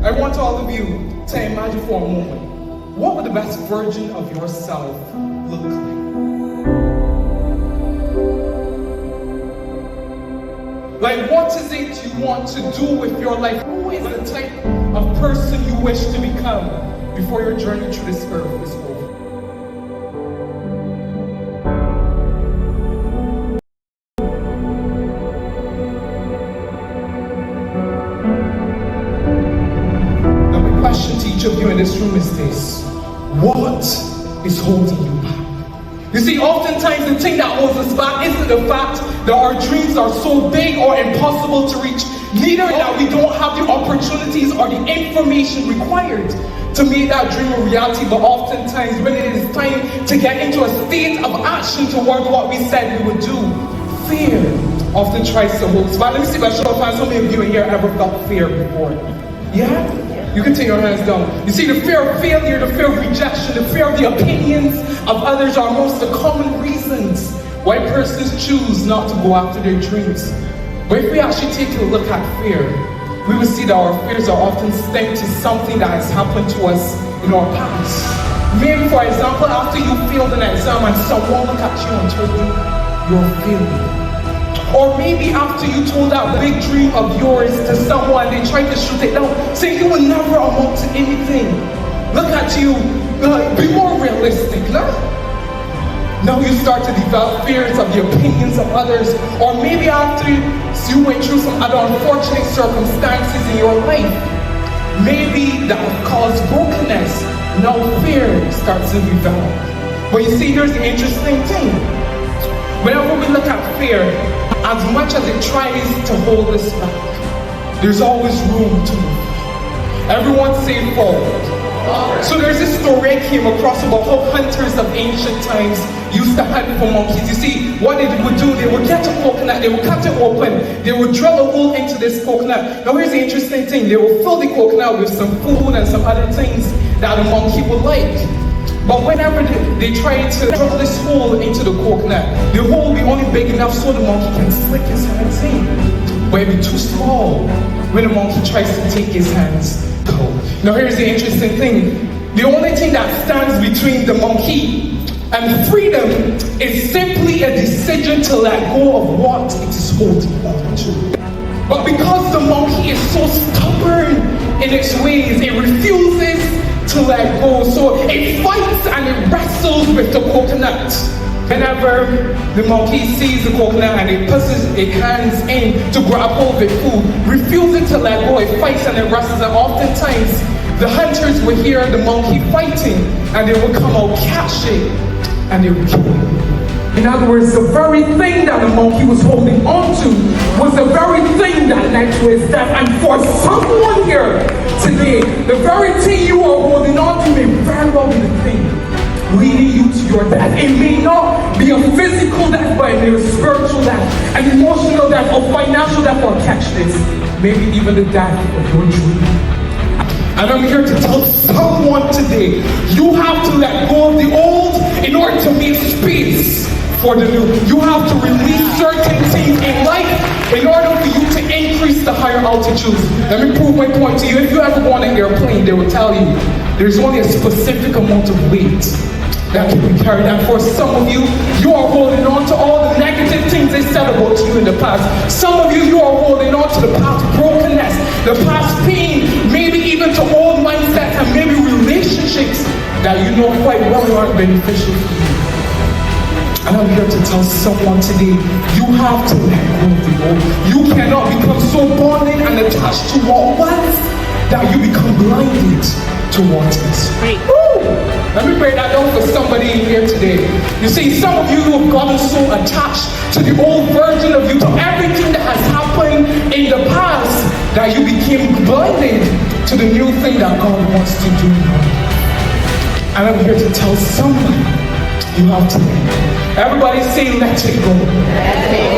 I want all of you to imagine for a moment, what would the best version of yourself look like? Like, what is it you want to do with your life? Who is the type of person you wish to become before your journey through this earth is over? Now, my question to each of you in this room is this: what is holding you back? You see, oftentimes the thing that holds us back isn't the fact that our dreams are so big or impossible to reach, neither that we don't have the opportunities or the information required to make that dream a reality, but oftentimes when it is time to get into a state of action toward what we said we would do, fear often tries to hold us back. Let me see if I show up. How many of you in here ever felt fear before? Yeah? You can take your hands down. You see, the fear of failure, the fear of rejection, the fear of the opinions of others are most the common reasons why persons choose not to go after their dreams. But if we actually take a look at fear, we will see that our fears are often stemmed to something that has happened to us in our past. Maybe, for example, after you failed an exam and someone looked at you and told you, you're failing. Or maybe after you told that big dream of yours to someone, they tried to shoot it down, saying you will never amount to anything. Look at you, be more realistic, no? Now you start to develop fears of the opinions of others. Or maybe after you went through some other unfortunate circumstances in your life, maybe that caused brokenness. Now fear starts to develop. But you see, here's the interesting thing. Whenever we look at fear, as much as it tries to hold us back, there's always room to move. Everyone say forward. So there's this story I came across about how hunters of ancient times used to hunt for monkeys. You see, what they would do, they would get a coconut, they would cut it open, they would drill a hole into this coconut. Now here's the interesting thing, they would fill the coconut with some food and some other things that a monkey would like. But whenever they try to drill this hole into the coconut, the hole will be only big enough so the monkey can slick his hands in. But it'll be too small when the monkey tries to take his hands out. Now here's the interesting thing. The only thing that stands between the monkey and freedom is simply a decision to let go of what it is holding on to. But because the monkey is so stubborn in its ways, it refuses to let go. So it fights and it wrestles with the coconut. Whenever the monkey sees the coconut and it puts its hands in to grab hold of the food, refusing to let go, it fights and it wrestles. And oftentimes, the hunters would hear the monkey fighting and they would come out catching and they would kill him. In other words, the very thing that the monkey was holding on to was the very thing that led to his death. And for someone here today, the very thing you are holding on to may very well be the thing leading you to your death. It may not be a physical death, but it may be a spiritual death, an emotional death, a financial death, or catch this, maybe even the death of your dream. And I'm here to tell someone today, you have to let go of the old in order to make space for the new. You have to release certain things in life in order for you to increase the higher altitudes. Let me prove my point to you. If you ever go on an airplane, they will tell you there's only a specific amount of weight that can be carried. And for some of you, you are holding on to all the negative things they said about you in the past. Some of you, you are holding on to the past brokenness, the past pain, maybe even to old mindsets and maybe relationships that you know quite well aren't beneficial for you. And I'm here to tell someone today, you have to let go of the old. You cannot become so bonded and attached to what was that you become blinded to what is. Let me break that down for somebody in here today. You see, some of you have gotten so attached to the old version of you, to everything that has happened in the past, that you became blinded to the new thing that God wants to do now. And I'm here to tell somebody, you have to let go. Everybody say, let it go. Let it go.